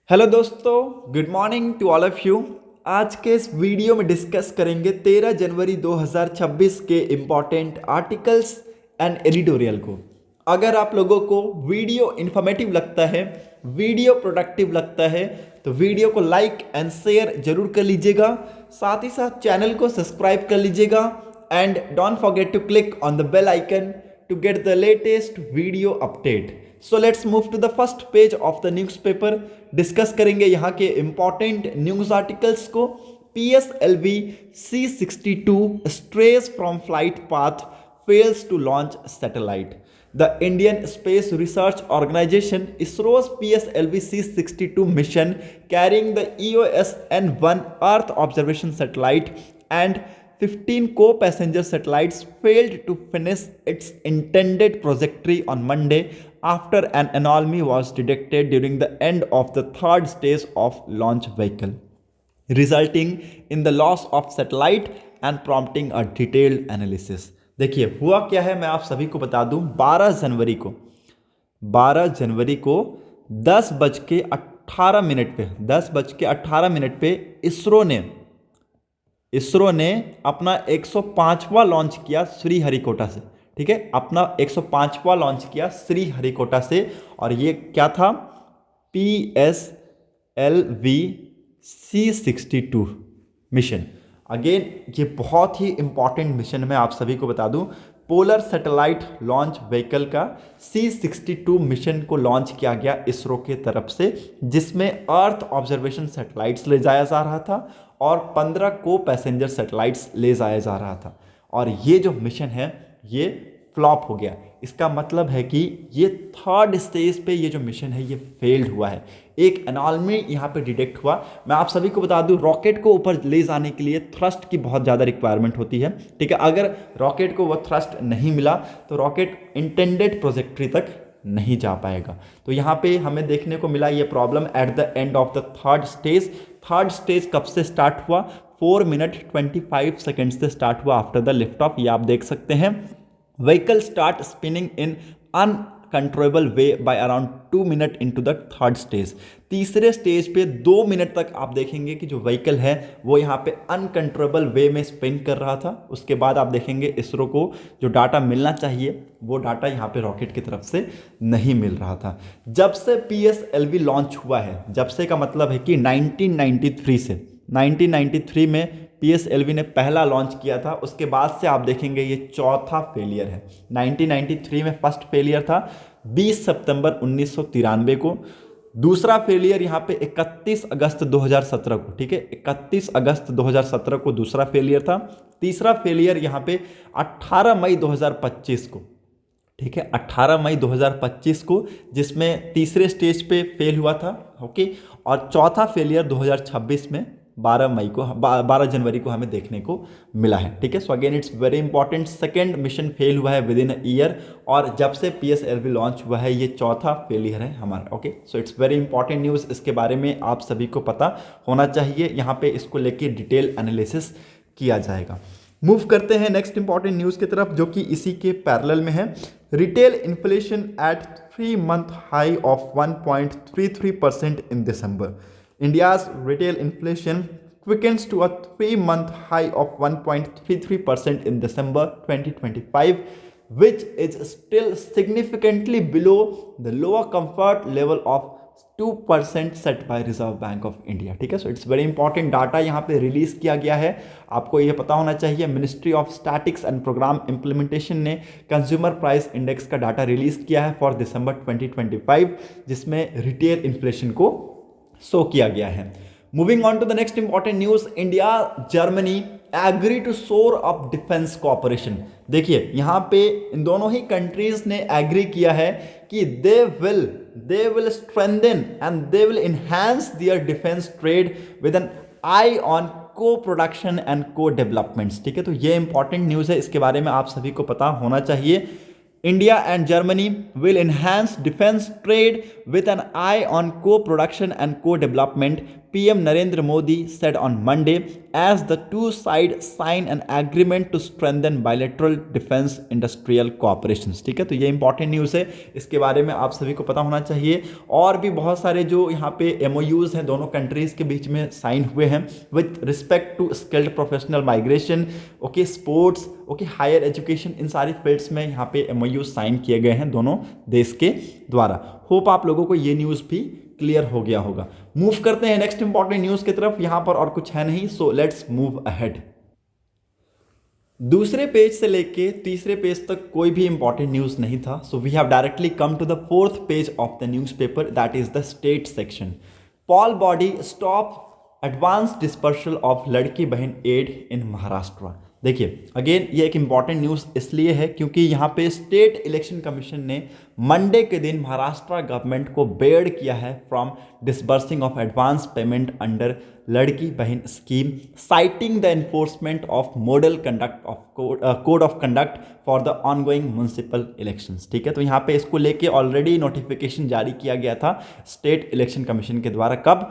Hello दोस्तों, good morning to all of you. आज के इस वीडियो में डिस्कस करेंगे 13 जनवरी 2026 के इम्पॉर्टेंट आर्टिकल्स एंड एडिटोरियल को। अगर आप लोगों को वीडियो इन्फॉर्मेटिव लगता है, वीडियो प्रोडक्टिव लगता है, तो वीडियो को लाइक एंड शेयर जरूर कर लीजिएगा। साथ ही साथ चैनल को सब्सक्राइब कर लीजिएगा and don't forget to click on the bell icon to get the latest video update. So let's move to the first page of the newspaper. Discuss करेंगे यहाँ के इंपॉर्टेंट न्यूज आर्टिकल्स को। PSLV C62 strays from flight path fails to launch satellite. The Indian Space Research Organization ISRO's PSLV C62 mission carrying the EOS N1 Earth observation satellite and 15 co-passenger satellites failed to finish its intended trajectory on Monday after an anomaly was detected during the end of the third stage of launch vehicle, resulting in the loss of satellite and prompting a detailed analysis. देखिए हुआ क्या है, मैं आप सभी को बता दूं। 12 जनवरी को 10:18 पे इसरो ने अपना 105वां लॉन्च किया श्रीहरिकोटा से। ठीक है, अपना 105वां लॉन्च किया श्रीहरिकोटा से, और ये क्या था? PSLV C62 mission. अगेन ये बहुत ही इंपॉर्टेंट मिशन है, मैं आप सभी को बता दूं। पोलर सैटेलाइट लॉन्च व्हीकल का C62 मिशन को लॉन्च किया गया इसरो के तरफ से, जिसमें अर्थ ऑब्जर्वेशन सैटेलाइट्स ले जाया जा रहा था और 15 को पैसेंजर सैटेलाइट्स ले जाया जा रहा था। और ये जो मिशन है ये फ्लॉप हो गया। इसका मतलब है कि ये थर्ड स्टेज पे ये जो मिशन है ये फेल्ड हुआ है। एक एनॉमली यहाँ पे डिटेक्ट हुआ। मैं आप सभी को बता दूं, रॉकेट को ऊपर ले जाने के लिए थ्रस्ट की बहुत ज़्यादा रिक्वायरमेंट होती है। ठीक है, अगर रॉकेट को वो थ्रस्ट नहीं मिला तो रॉकेट इंटेंडेड ट्रैजेक्टरी तक नहीं जा पाएगा। तो यहाँ पे हमें देखने को मिला ये problem at the end of the third stage. Third stage कब से स्टार्ट हुआ? 4 मिनट 25 सेकेंड से स्टार्ट हुआ आफ्टर द लिफ्ट ऑफ। ये आप देख सकते हैं। Vehicle start spinning in uncontrollable way by around 2 minute into the third stage. तीसरे स्टेज पे 2 मिनट तक आप देखेंगे कि जो व्हीकल है वो यहाँ पे अनकंट्रोलेबल वे में स्पिन कर रहा था। उसके बाद आप देखेंगे इसरो को जो डाटा मिलना चाहिए वो डाटा यहाँ पे रॉकेट की तरफ से नहीं मिल रहा था। जब से PSLV लॉन्च हुआ है, जब से का मतलब है कि 1993 में PSLV ने पहला लॉन्च किया था। उसके बाद से आप देखेंगे ये चौथा फेलियर है। 1993 में फर्स्ट फेलियर था 20 सितंबर 1993 को। दूसरा फेलियर यहाँ पे 31 अगस्त 2017 को। ठीक है, 31 अगस्त 2017 को दूसरा फेलियर था। तीसरा फेलियर यहाँ पे 18 मई 2025 को। ठीक है, 18 मई 2025 को, जिसमें तीसरे स्टेज पे फेल हुआ था। ओके, और चौथा फेलियर 2026 में 12 जनवरी को हमें देखने को मिला है। ठीक है, so again it's very important. Second mission fail हुआ है विद इन ईयर, और जब से PSLV लॉन्च हुआ है ये चौथा फेलियर है हमारा। Okay, so it's very important news. इसके बारे में आप सभी को पता होना चाहिए। यहाँ पे इसको लेके डिटेल एनालिसिस किया जाएगा। मूव करते हैं नेक्स्ट इंपॉर्टेंट न्यूज़ की तरफ, जो कि इसी के पैरेलल में है। Retail inflation eight 3-month high of 1.33% in December. India's retail inflation quickens to a 3-month high of 1.33% in December 2025, which is still significantly below the lower comfort level of 2% set by Reserve Bank of India. ठीक है, so it's very important data यहाँ पे release किया गया है। आपको ये पता होना चाहिए, ministry of statistics and programme implementation ने कंज्यूमर प्राइस इंडेक्स का डाटा रिलीज किया है फॉर दिसंबर 2025, जिसमें रिटेल इन्फ्लेशन को शो किया गया है। Moving on to the next important news, India Germany agree to shore up defence cooperation. देखिए यहाँ पे इन दोनों ही कंट्रीज ने एग्री किया है कि they will strengthen and they will enhance their defence trade with an eye on co production and co developments. ठीक है, तो ये इंपॉर्टेंट न्यूज़ है, इसके बारे में आप सभी को पता होना चाहिए। India and Germany will enhance defense trade with an eye on co-production and co-development, PM Narendra Modi said on Monday as the two sides sign an agreement to strengthen bilateral defense industrial cooperation। ठीक है, तो ये important news है, इसके बारे में आप सभी को पता होना चाहिए। और भी बहुत सारे जो यहाँ पे MOUs हैं दोनों कंट्रीज़ के बीच में साइन हुए हैं with respect to skilled professional migration, okay, sports, okay, higher education, इन सारी फील्ड्स में यहाँ पे MOUs साइन किए गए हैं दोनों देश के द्वारा। होप आप लोगों को ये न्यूज़ भी क्लियर हो गया होगा। मूव करते हैं नेक्स्ट इंपॉर्टेंट न्यूज़ की तरफ। यहाँ पर और कुछ है नहीं, सो लेट्स मूव अहेड। दूसरे पेज से लेके तीसरे पेज तक कोई भी इंपॉर्टेंट न्यूज़ नहीं था, so we have directly come to the fourth page of the newspaper, that is the state section. Poll body stop advance disbursal of Ladki Bahin add इन महाराष्ट्र। देखिए अगेन ये एक इंपॉर्टेंट न्यूज़ इसलिए है क्योंकि यहाँ पे स्टेट इलेक्शन कमीशन ने मंडे के दिन महाराष्ट्र गवर्नमेंट को बेयर्ड किया है from disbursing of advance payment under Ladki Bahin scheme, citing the enforcement of model conduct of code of conduct for the ongoing municipal elections. ठीक है, तो यहाँ पे इसको लेके ऑलरेडी नोटिफिकेशन जारी किया गया था स्टेट इलेक्शन कमीशन के द्वारा। कब?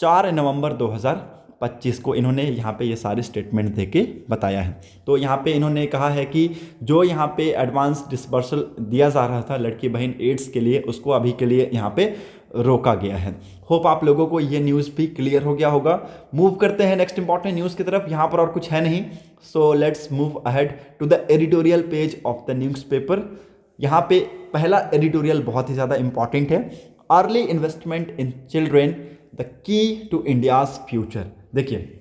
4 नवंबर 2025 को इन्होंने यहाँ पे ये सारे स्टेटमेंट देके बताया है। तो यहाँ पे इन्होंने कहा है कि जो यहाँ पे एडवांस डिसबर्सल दिया जा रहा था लड़की बहन एड्स के लिए, उसको अभी के लिए यहाँ पे रोका गया है। होप आप लोगों को ये न्यूज़ भी क्लियर हो गया होगा। मूव करते हैं नेक्स्ट इंपॉर्टेंट न्यूज़ की तरफ। यहाँ पर और कुछ है नहीं, so let's move ahead to the editorial page of the newspaper. यहाँ पे पहला एडिटोरियल बहुत ही ज़्यादा इंपॉर्टेंट है, early investment in children the key to India's future. देखिए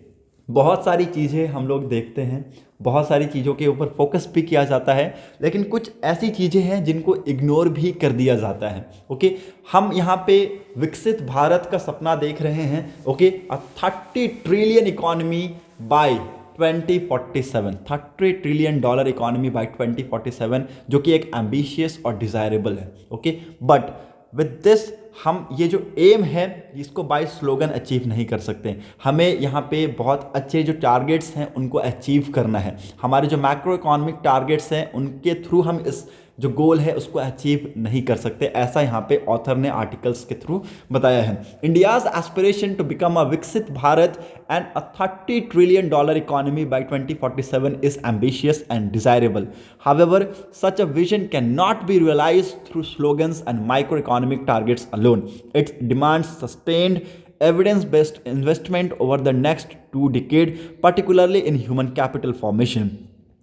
बहुत सारी चीज़ें हम लोग देखते हैं, बहुत सारी चीज़ों के ऊपर फोकस भी किया जाता है, लेकिन कुछ ऐसी चीज़ें हैं जिनको इग्नोर भी कर दिया जाता है। ओके, हम यहाँ पे विकसित भारत का सपना देख रहे हैं, okay, 30 trillion economy by 2047, $30 trillion economy by 2047, जो कि एक एम्बिशियस और डिज़ायरेबल है। ओके, बट विद दिस हम ये जो एम है इसको बाय स्लोगन अचीव नहीं कर सकते। हमें यहाँ पे बहुत अच्छे जो टारगेट्स हैं उनको अचीव करना है। हमारे जो मैक्रो इकोनॉमिक टारगेट्स हैं उनके थ्रू हम इस जो गोल है उसको अचीव नहीं कर सकते, ऐसा यहाँ पे ऑथर ने आर्टिकल्स के थ्रू बताया है। India's aspiration to become a विकसित Bharat and a $30 trillion economy by 2047 is ambitious and desirable. However, such a vision cannot be realized through slogans and microeconomic targets alone. It demands sustained evidence-based investment over the next 2 decades, particularly in human capital formation,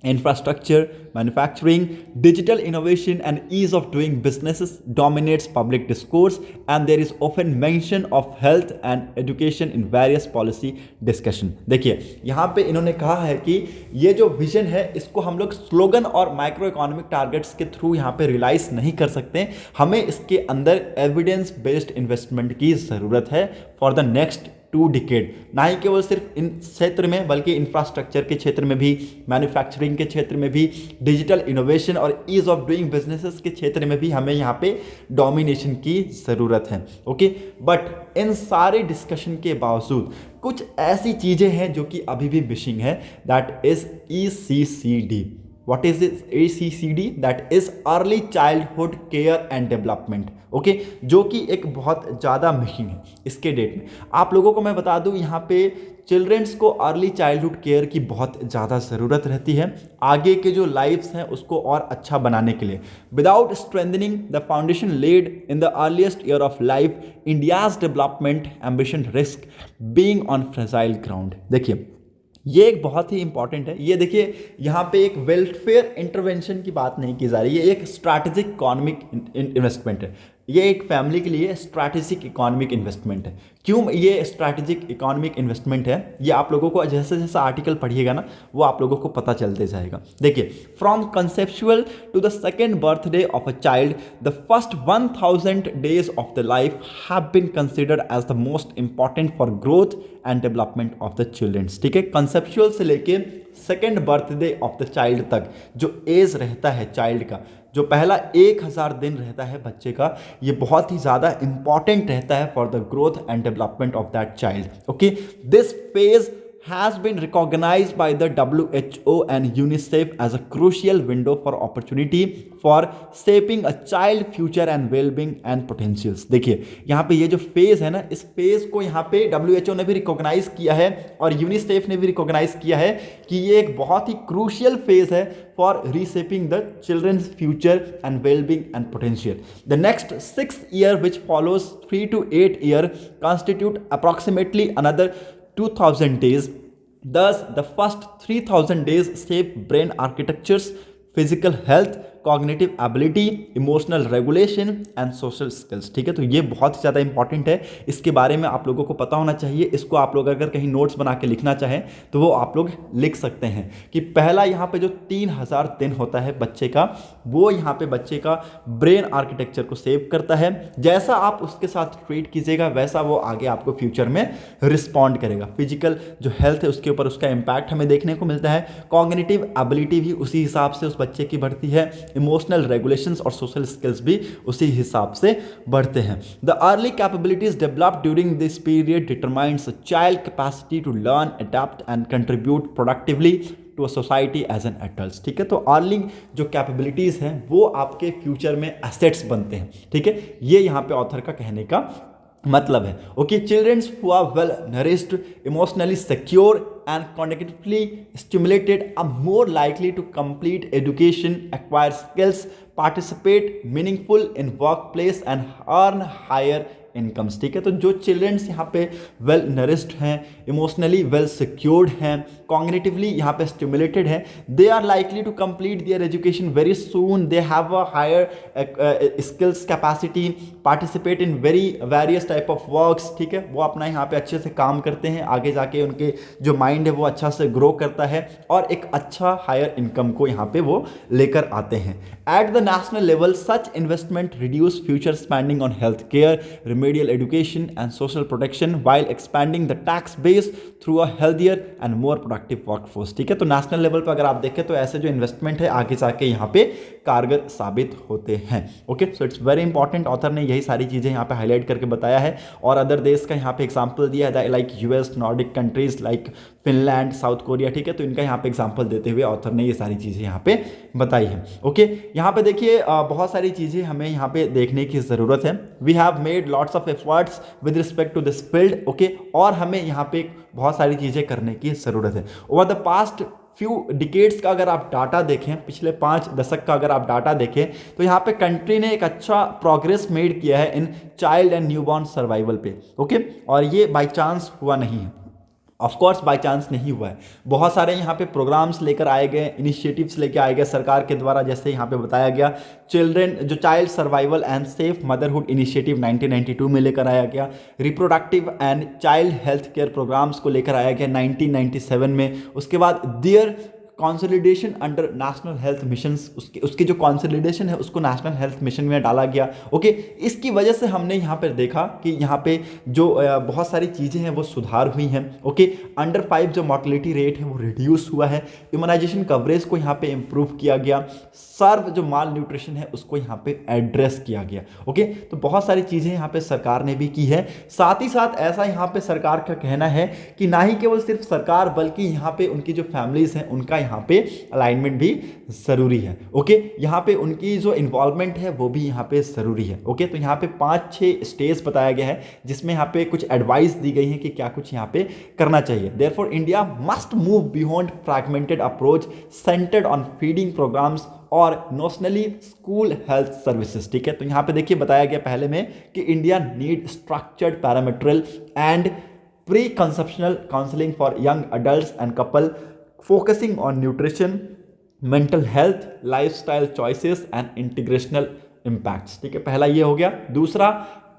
infrastructure, manufacturing, digital innovation and ease of doing businesses dominates public discourse, and there is often mention of health and education in various policy discussion। देखिए यहाँ पे इन्होंने कहा है कि ये जो vision है इसको हम लोग स्लोगन और माइक्रो इकोनॉमिक टारगेट्स के थ्रू यहाँ पे रियलाइज नहीं कर सकते, हमें इसके अंदर एविडेंस बेस्ड इन्वेस्टमेंट की ज़रूरत है फॉर द नेक्स्ट 2 डिकेड। ना ही केवल सिर्फ इन क्षेत्र में बल्कि इंफ्रास्ट्रक्चर के क्षेत्र में भी, मैन्युफैक्चरिंग के क्षेत्र में भी, डिजिटल इनोवेशन और ईज ऑफ डूइंग बिजनेसेस के क्षेत्र में भी हमें यहाँ पे डोमिनेशन की ज़रूरत है। ओके, बट इन सारे डिस्कशन के बावजूद कुछ ऐसी चीज़ें हैं जो कि अभी भी मिसिंग है, that is ECCD। What is this ACCD? That is Early Childhood Care and Development। Okay, जो कि एक बहुत ज़्यादा मिसिंग है इसके डेट में। आप लोगों को मैं बता दूं यहाँ पे चिल्ड्रेंस को अर्ली चाइल्डहुड केयर की बहुत ज़्यादा ज़रूरत रहती है आगे के जो लाइफ्स हैं उसको और अच्छा बनाने के लिए। Without strengthening the foundation laid in the earliest year of life, India's development ambition risk being on fragile ground. देखिए ये एक बहुत ही इंपॉर्टेंट है। ये देखिए यहाँ पे एक वेलफेयर इंटरवेंशन की बात नहीं की जा रही है, ये एक स्ट्रैटेजिक इकोनॉमिक इन्वेस्टमेंट है। ये एक फैमिली के लिए स्ट्रैटेजिक इकोनॉमिक इन्वेस्टमेंट है। क्यों ये स्ट्रैटेजिक इकोनॉमिक इन्वेस्टमेंट है, ये आप लोगों को जैसे जैसे आर्टिकल पढ़िएगा ना वो आप लोगों को पता चलते जाएगा। देखिए, from conceptual to the second birthday of a child, the first 1000 days of the life have been considered as the most important for growth and development of the childrens. ठीक है, कंसेप्चुअल से लेके second birthday of the child तक जो as रहता है child का, जो पहला 1000 दिन रहता है बच्चे का, ये बहुत ही ज़्यादा इंपॉर्टेंट रहता है for the growth and development of that child. Okay, this phase has been recognized by the WHO and UNICEF as a crucial window for opportunity for shaping a child future and well-being and potentials। देखिए यहाँ पे ये जो phase है ना, इस phase को यहाँ पे WHO ने भी रिकॉग्नाइज किया है और यूनिसेफ ने भी रिकॉग्नाइज किया है कि ये एक बहुत ही क्रूशियल फेज है for reshaping the childrens future and well being and potential. The next 6 year which follows 3 to 8 year constitute approximately another 2000 days। Thus the first 3000 days shape brain architectures, physical health, cognitive ability, emotional regulation and social skills. ठीक है, तो ये बहुत ही ज़्यादा important है, इसके बारे में आप लोगों को पता होना चाहिए। इसको आप लोग अगर कहीं नोट्स बना के लिखना चाहें तो वो आप लोग लिख सकते हैं कि पहला यहाँ पे जो 3000 दिन होता है बच्चे का, वो यहाँ पे बच्चे का ब्रेन आर्किटेक्चर को सेव करता है। जैसा आप उसके साथ ट्रीट कीजिएगा वैसा वो आगे आपको फ्यूचर में रिस्पॉन्ड करेगा। फिजिकल जो हेल्थ है उसके ऊपर उसका इम्पैक्ट हमें देखने को मिलता है। कॉग्निटिव एबिलिटी भी उसी हिसाब से उस बच्चे की बढ़ती है। इमोशनल रेगुलेशंस और सोशल स्किल्स भी उसी हिसाब से बढ़ते हैं। The early capabilities developed during this period determines a child capacity to learn, adapt and contribute productively to a society as an adult. ठीक है, तो अर्ली जो कैपेबिलिटीज हैं वो आपके फ्यूचर में एसेट्स बनते हैं। ठीक है, ये यहाँ पे ऑथर का कहने का मतलब है। Okay, childrens who are well nourished, emotionally secure and cognitively stimulated are more likely to complete education, acquire skills, participate meaningful in workplace and earn higher incomes. ठीक है, तो जो चिल्ड्रंस यहाँ पे वेल नरिश्ड हैं, इमोशनली वेल सिक्योर्ड हैं, cognitively यहाँ पे स्टिमुलेटेड हैं, they are likely to complete their education very soon, they have a higher skills capacity, participate in various type of works. ठीक है, वो अपना यहाँ पे अच्छे से काम करते हैं, आगे जाके उनके जो माइंड है वो अच्छा से ग्रो करता है और एक अच्छा हायर इनकम को यहाँ पे वो लेकर आते हैं। At the national level such investment reduce future spending on health care, remedial education and social protection while expanding the tax base through a healthier and more productive workforce। ठीक है, तो नेशनल लेवल पर अगर आप देखें तो ऐसे जो इन्वेस्टमेंट है आगे जाके यहाँ पे कारगर साबित होते हैं। Okay, so it's very important. Author ने यही सारी चीज़ें यहाँ पे हाईलाइट करके बताया है और अदर देश का यहाँ पे एग्जाम्पल दिया है like US, Nordic countries like Finland, south Korea. ठीक है, तो इनका यहाँ पे एग्जाम्पल देते हुए ऑथर ने ये सारी चीज़ें यहाँ पे बताई है। ओके, यहाँ पे देखिए बहुत सारी चीज़ें हमें यहाँ पे देखने की ज़रूरत है। We have made lots of efforts with respect to this field. Okay, और हमें यहाँ पे बहुत सारी चीज़ें करने की ज़रूरत है। Over the past few decades का अगर आप डाटा देखें, पिछले 5 दशक का अगर आप डाटा देखें तो यहाँ पे कंट्री ने एक अच्छा प्रोग्रेस मेड किया है in child and newborn survival पे। ओके, और ये बाय चांस हुआ नहीं है, ऑफ कोर्स बाय चांस नहीं हुआ है। बहुत सारे यहाँ पे प्रोग्राम्स लेकर आए गए, इनिशिएटिव्स लेकर आए गए सरकार के द्वारा, जैसे यहाँ पे बताया गया चिल्ड्रन जो child survival and safe motherhood initiative 1992 में लेकर आया गया। Reproductive and child health care programmes को लेकर आया गया 1997 में। उसके बाद their consolidation under national health mission, उसकी जो कॉन्सोलिडेशन है उसको नेशनल हेल्थ मिशन में डाला गया। ओके, इसकी वजह से हमने यहाँ पर देखा कि यहाँ पे जो बहुत सारी चीज़ें हैं वो सुधार हुई हैं। ओके, अंडर 5 जो मॉर्टलिटी रेट है वो रिड्यूस हुआ है। इम्यूनाइजेशन कवरेज को यहाँ पे इम्प्रूव किया गया। सर्व जो माल न्यूट्रिशन है उसको यहाँ पे एड्रेस किया गया। ओके, तो बहुत सारी चीज़ें यहाँ पे सरकार ने भी की है। साथ ही साथ ऐसा यहाँ पे सरकार का कहना है कि ना ही केवल सिर्फ सरकार बल्कि यहाँ पे उनकी जो फैमिलीज हैं उनका यहाँ पे अलाइनमेंट भी ज़रूरी है। ओके, यहाँ पे उनकी जो इन्वॉल्वमेंट है वो भी यहाँ पे ज़रूरी है। ओके, तो यहाँ पे 5-6 स्टेज बताया गया है जिसमें यहाँ पे कुछ एडवाइस दी गई है कि क्या कुछ यहाँ पे करना चाहिए। Therefore India must move beyond fragmented approach centred on feeding programmes और नेशनली स्कूल हेल्थ सर्विसेज। ठीक है, तो यहाँ पे देखिए बताया गया पहले में कि India need structured premarital and preconceptional counselling for young adults and couple focusing on nutrition, mental health, lifestyle choices and integrational impacts. ठीक है, पहला ये हो गया। दूसरा,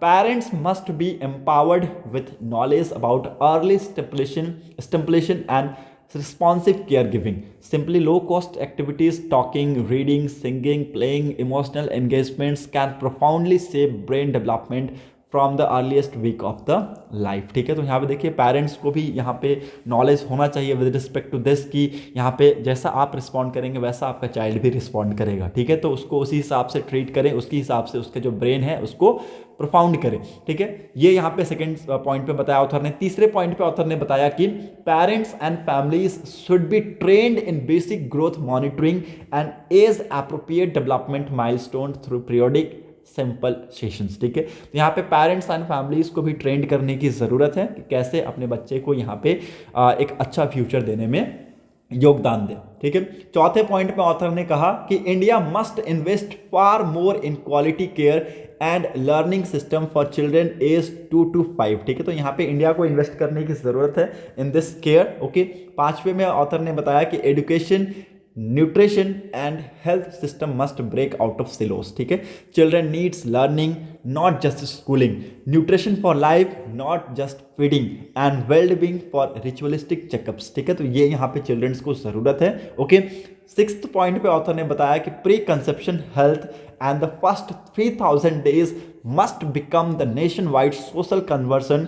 parents must be empowered with knowledge about early stimulation and responsive caregiving. Simply low-cost activities, talking, reading, singing, playing, emotional engagements can profoundly shape brain development, from the earliest week of the life. ठीक है, तो यहाँ पे देखिए parents को भी यहाँ पे नॉलेज होना चाहिए विद रिस्पेक्ट टू दिस कि यहाँ पे जैसा आप रिस्पॉन्ड करेंगे वैसा आपका चाइल्ड भी रिस्पॉन्ड करेगा। ठीक है, तो उसको उसी हिसाब से ट्रीट करें, उसके हिसाब से उसका जो ब्रेन है उसको प्रोफाउंड करें। ठीक है, ये यहाँ पे सेकंड पॉइंट पे बताया ऑथर ने। तीसरे पॉइंट पे ऑथर ने बताया कि parents and families should be trained in basic growth monitoring and age appropriate development milestone through periodic simple sessions. ठीक है, तो यहाँ पे पेरेंट्स एंड फैमिलीज को भी ट्रेंड करने की ज़रूरत है कि कैसे अपने बच्चे को यहाँ पे एक अच्छा फ्यूचर देने में योगदान दें। ठीक है, चौथे पॉइंट पे ऑथर ने कहा कि India must invest far more in quality care and learning system for children age 2 to 5। ठीक है, तो यहाँ पे इंडिया को इन्वेस्ट करने की ज़रूरत है इन दिस केयर। ओके, पांचवे में ऑथर ने बताया कि education, nutrition and health system must break out of silos. ठीक है, children needs learning not just schooling, nutrition for life not just feeding and wellbeing for ritualistic checkups. ठीक है, तो ये यहाँ पे चिल्ड्रंस को ज़रूरत है। ओके, सिक्स्थ पॉइंट पे ऑथर ने बताया कि preconception health and the first 3000 days must become the nationwide social conversion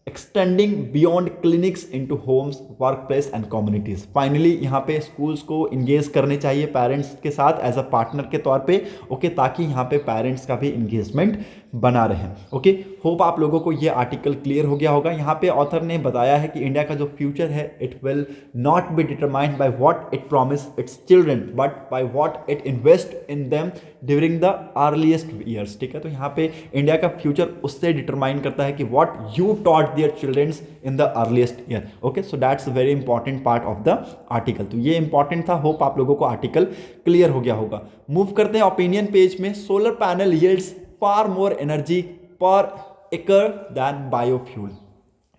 extending beyond clinics into homes, workplace and communities. Finally यहाँ पे स्कूल्स को इंगेज करने चाहिए पेरेंट्स के साथ एज अ पार्टनर के तौर पे। ओके, ताकि यहाँ पे पेरेंट्स का भी इंगेजमेंट बना रहे। ओके, होप आप लोगों को ये आर्टिकल क्लियर हो गया होगा। यहाँ पे ऑथर ने बताया है कि इंडिया का जो फ्यूचर है it will not be determined by what it promise it's children but by what it invest in them during the earliest years. ठीक है, तो यहाँ पे इंडिया का फ्यूचर उससे डिटरमाइन करता है कि what you taught their childrens in the earliest year. Okay, so that's very important part of the article. तो ये इंपॉर्टेंट था, होप आप लोगों को आर्टिकल क्लियर हो गया होगा। मूव करते हैं ओपिनियन पेज में। सोलर पैनल यील्ड्स फार मोर एनर्जी पर एकड़ दैन बायोफ्यूल।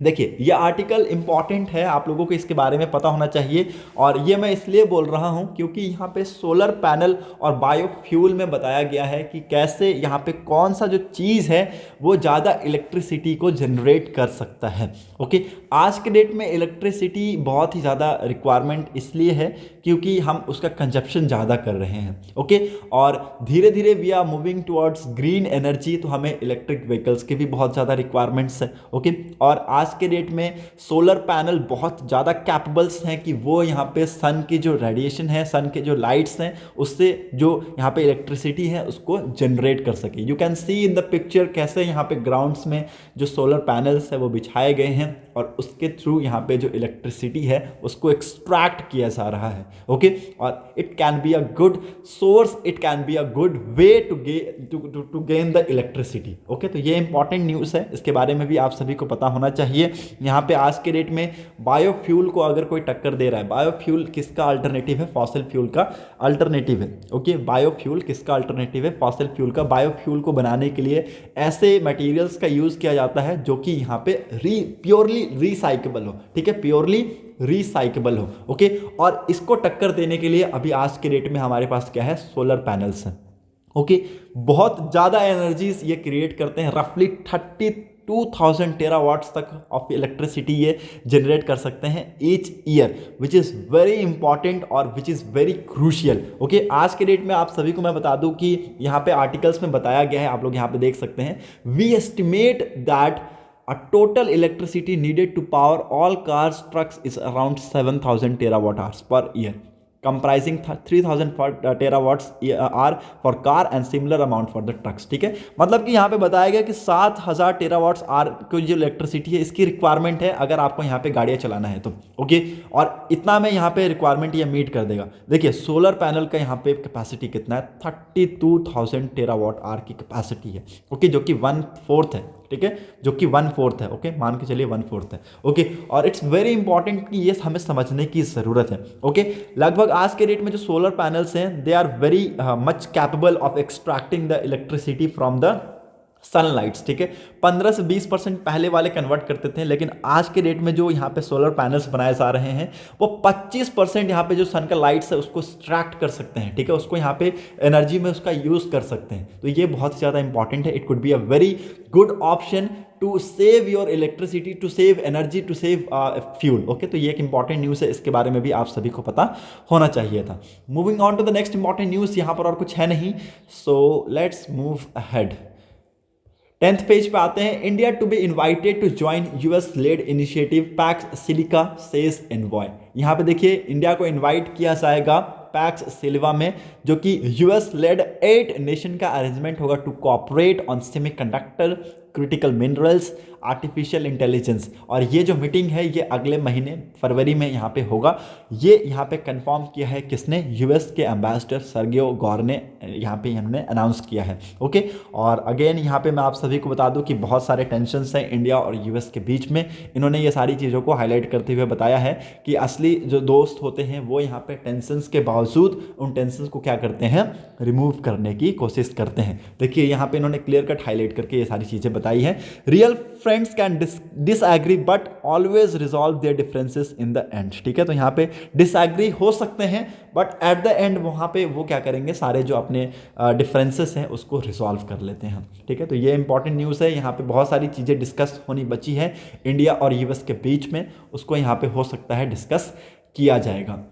देखिए, ये आर्टिकल इंपॉर्टेंट है, आप लोगों को इसके बारे में पता होना चाहिए। और ये मैं इसलिए बोल रहा हूँ क्योंकि यहाँ पे सोलर पैनल और बायोफ्यूल में बताया गया है कि कैसे यहाँ पे कौन सा जो चीज़ है वो ज़्यादा इलेक्ट्रिसिटी को जनरेट कर सकता है। ओके, आज के डेट में इलेक्ट्रिसिटी बहुत ही ज़्यादा रिक्वायरमेंट इसलिए है क्योंकि हम उसका कंजप्शन ज़्यादा कर रहे हैं। ओके, और धीरे धीरे we are moving towards green energy, तो हमें इलेक्ट्रिक व्हीकल्स के भी बहुत ज़्यादा रिक्वायरमेंट्स है। ओके, और आज के डेट में सोलर पैनल बहुत ज़्यादा कैपेबल्स हैं कि वो यहाँ पे सन की जो रेडिएशन है, सन के जो लाइट्स हैं, उससे जो यहाँ पे इलेक्ट्रिसिटी है उसको जनरेट कर सके। You can see in the picture कैसे यहाँ पे ग्राउंड्स में जो सोलर पैनल्स है वो बिछाए गए हैं और उसके थ्रू यहाँ पे जो इलेक्ट्रिसिटी है उसको एक्सट्रैक्ट किया जा रहा है। ओके, और it can be a good source, it can be a good way to gain the electricity. Okay, तो ये इंपॉर्टेंट न्यूज़ है, इसके बारे में भी आप सभी को पता होना चाहिए। यहाँ पे आज के डेट में बायोफ्यूल को अगर कोई टक्कर दे रहा है, बायोफ्यूल किसका अल्टरनेटिव है? फॉसिल फ्यूल का अल्टरनेटिव है। ओके, बायोफ्यूल किसका अल्टरनेटिव है? फॉसिल फ्यूल का। बायोफ्यूल को बनाने के लिए ऐसे मटेरियल्स का यूज़ किया जाता है जो कि यहाँ पे प्योरली रिसाइकेबल हो। ठीक है, प्योरली रिसाइकेबल हो। ओके, और इसको टक्कर देने के लिए अभी आज के डेट में हमारे पास क्या है? सोलर पैनल्स हैं। ओके, बहुत ज़्यादा एनर्जीज ये क्रिएट करते हैं, रफली 32,000 टेरावाट्स तक ऑफ इलेक्ट्रिसिटी ये जनरेट कर सकते हैं each year, which is very important और which is very crucial. Okay, आज के डेट में आप सभी को मैं बता दूं कि यहाँ पे आर्टिकल्स में बताया गया है, आप लोग यहाँ पे देख सकते हैं, we estimate that a total electricity needed to power all cars trucks is around 7,000 terawatt hours per year, comprising 3,000 terawatts hour for car and similar amount for the trucks। ठीक है, मतलब कि यहाँ पे बताया गया कि 7,000 टेरावाट्स आवर की जो इलेक्ट्रिसिटी है इसकी रिक्वायरमेंट है अगर आपको यहाँ पे गाड़ियाँ चलाना है तो। ओके, और इतना में यहाँ पे रिक्वायरमेंट ये मीट कर देगा। देखिए, सोलर पैनल का यहाँ पे कैपेसिटी कितना है? 32,000 टेरावाट आवर की कैपेसिटी है। ओके, जो कि 1/4 है। ठीक है, जो कि 1/4 है। ओके, मान के चलिए 1/4 है। ओके, और इट्स वेरी इंपॉर्टेंट कि ये हमें समझने की ज़रूरत है। ओके, लगभग आज के डेट में जो सोलर पैनल्स हैं they are very much capable of extracting the electricity from the sunlights. ठीक है, 15 से 20% पहले वाले कन्वर्ट करते थे, लेकिन आज के डेट में जो यहाँ पे सोलर पैनल्स बनाए जा रहे हैं वो 25% यहाँ पे जो सन का लाइट्स है उसको एक्सट्रैक्ट कर सकते हैं। ठीक है, उसको यहाँ पे एनर्जी में उसका यूज़ कर सकते हैं। तो ये बहुत ही ज़्यादा इंपॉर्टेंट है। It could be a very good option to save your electricity, to save energy, to save fuel. Okay, तो ये एक इंपॉर्टेंट न्यूज़ है, इसके बारे में भी आप सभी को पता होना चाहिए था। Moving on to the next important news, यहाँ पर और कुछ है नहीं, so let's move ahead. 10th page पे आते हैं, India to be invited to join US led initiative Pax Silica says envoy. यहाँ पे देखिए इंडिया को इनवाइट किया जाएगा पैक्स सिल्वा में, जो कि यूएस लेड 8 नेशन का अरेंजमेंट होगा to cooperate on semiconductor, critical minerals, artificial intelligence. और ये जो मीटिंग है ये अगले महीने फरवरी में यहाँ पे होगा। ये यहाँ पे कंफर्म किया है किसने, यूएस के एम्बेसडर सर्गियो गौर ने यहाँ पे इन्होंने अनाउंस किया है। ओके, और अगेन यहाँ पे मैं आप सभी को बता दूं कि बहुत सारे टेंशन्स हैं इंडिया और यूएस के बीच में। इन्होंने ये सारी चीज़ों को हाईलाइट करते हुए बताया है कि असली जो दोस्त होते हैं वो यहाँ पे टेंशन्स के बावजूद उन टेंशन्स को क्या करते हैं, रिमूव करने की कोशिश करते हैं। देखिए यहाँ पे इन्होंने क्लियर कट हाईलाइट करके ये सारी चीज़ें बताई है। Real friends can disagree but always resolve there differences in the end. ठीक है, तो यहाँ पे डिसएग्री हो सकते हैं बट एट द एंड वहाँ पे वो क्या करेंगे, सारे जो अपने डिफरेंसेस हैं उसको रिजॉल्व कर लेते हैं। ठीक है, तो ये इंपॉर्टेंट न्यूज़ है। यहाँ पे बहुत सारी चीज़ें डिस्कस होनी बची है इंडिया और यूएस के बीच में, उसको यहाँ पे हो सकता है डिस्कस किया जाएगा।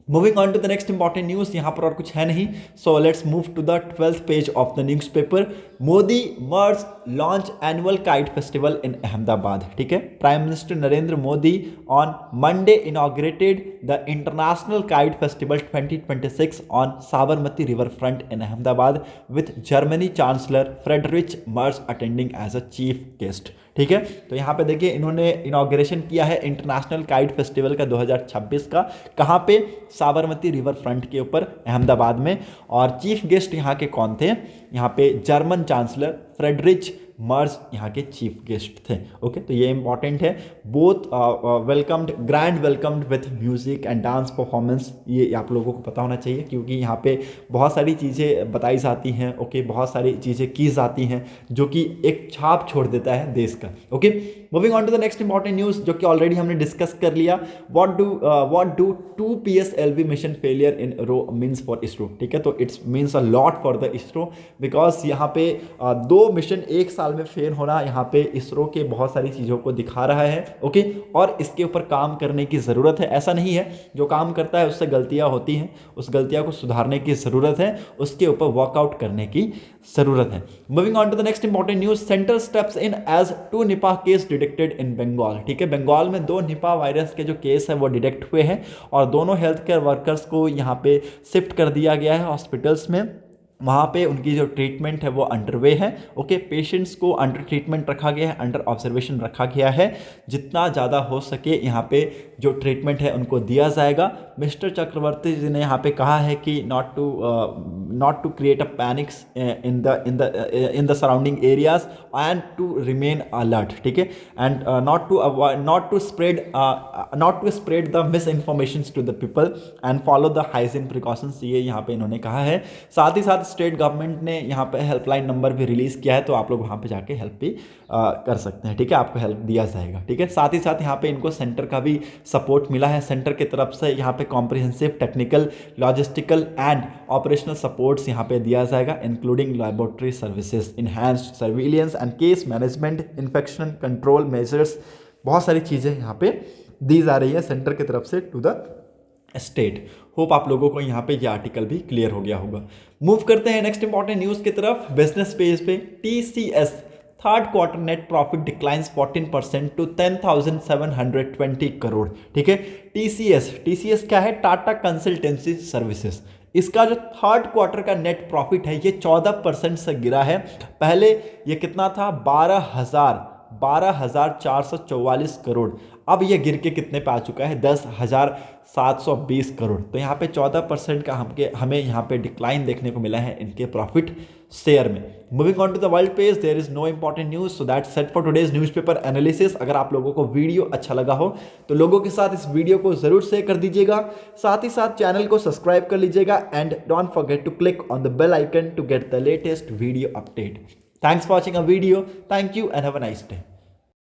Moving on to the next important news, यहाँ पर और कुछ है नहीं, so let's move to the 12th page of the newspaper. Modi Merz launch annual kite festival in Ahmedabad. ठीक है, prime minister Narendra Modi on Monday inaugurated the international kite festival 2026 on Sabarmati riverfront in Ahmedabad with Germany chancellor Friedrich Merz attending as a chief guest. ठीक है, तो यहाँ पे देखिए इन्होंने inauguration किया है इंटरनेशनल काइट फेस्टिवल का 2026 का। कहाँ पे, साबरमती रिवर फ्रंट के ऊपर अहमदाबाद में। और चीफ गेस्ट यहाँ के कौन थे, यहाँ पे जर्मन चांसलर फ्रेडरिच मर्ज यहाँ के चीफ गेस्ट थे। ओके, तो ये इंपॉर्टेंट है। Both welcomed, grand welcomed with music and dance performance. ये आप लोगों को पता होना चाहिए क्योंकि यहाँ पे बहुत सारी चीज़ें बताई जाती हैं। ओके, बहुत सारी चीज़ें की जाती हैं जो कि एक छाप छोड़ देता है देश का। Okay, moving on to the next important news जो कि ऑलरेडी हमने डिस्कस कर लिया। What do 2 PSLV mission failure in row means for ISRO. ठीक है, तो it's means a lot for the ISRO because यहाँ पे 2 मिशन एक साल में फेल होना यहाँ पे इसरो के बहुत सारी चीज़ों को दिखा रहा है। ओके, और इसके ऊपर काम करने की ज़रूरत है। ऐसा नहीं है जो काम करता है उससे गलतियाँ होती हैं, उस गलतियाँ को सुधारने की ज़रूरत है, उसके ऊपर वर्कआउट करने की ज़रूरत है। Moving on to the next important news, centre steps in as 2 Nipah case detected in Bengal. ठीक है, बंगाल में 2 निपा वायरस के जो केस है वो डिटेक्ट हुए हैं और दोनों हेल्थ केयर वर्कर्स को यहाँ पे शिफ्ट कर दिया गया है हॉस्पिटल्स में। वहाँ पे उनकी जो ट्रीटमेंट है वो अंडरवे है। ओके, पेशेंट्स को अंडर ट्रीटमेंट रखा गया है, अंडर ऑब्जर्वेशन रखा गया है। जितना ज़्यादा हो सके यहाँ पे जो ट्रीटमेंट है उनको दिया जाएगा। मिस्टर चक्रवर्ती जी ने यहाँ पे कहा है कि not to create a panics in the surrounding areas and to remain alert. ठीक है, and not to spread the misinformation to the people and follow the hygiene precautions, ये यहाँ पे इन्होंने कहा है। साथ ही साथ स्टेट गवर्नमेंट ने यहाँ पे हेल्पलाइन नंबर भी रिलीज़ किया है, तो आप लोग वहाँ पे जाके हेल्प भी कर सकते हैं। ठीक है, आपको हेल्प दिया जाएगा। ठीक है, साथ ही साथ यहाँ पे इनको सेंटर का भी सपोर्ट मिला है। सेंटर की तरफ से यहाँ पे comprehensive technical, logistical and operational supports यहाँ पे दिया जाएगा, including laboratory services, enhanced surveillance and case management, infection control measures. बहुत सारी चीज़ें यहाँ पे दी जा रही है सेंटर की तरफ से टू द स्टेट। होप आप लोगों को यहाँ पे ये आर्टिकल भी क्लियर हो गया होगा। मूव करते हैं नेक्स्ट इंपॉर्टेंट न्यूज़ की तरफ। बिजनेस पेज पे TCS third quarter net profit declines 14% to 10,720 crore. ठीक है, TCS क्या है, टाटा कंसल्टेंसी सर्विसेज। इसका जो थर्ड क्वार्टर का नेट प्रॉफिट है ये 14% से गिरा है। पहले ये कितना था, 12,444 करोड़। अब ये गिर के कितने पे आ चुका है, 10,720 करोड़। तो यहाँ पे 14% का हमें यहाँ पे डिक्लाइन देखने को मिला है इनके प्रॉफिट शेयर में। Moving on to the world page, there is no important news, so that set for today's newspaper analysis. अगर आप लोगों को वीडियो अच्छा लगा हो तो लोगों के साथ इस वीडियो को जरूर शेयर कर दीजिएगा। साथ ही साथ चैनल को सब्सक्राइब कर लीजिएगा and don't forget to click on the bell icon to get the latest video update. Thanks for watching a video. Thank you and have a nice day.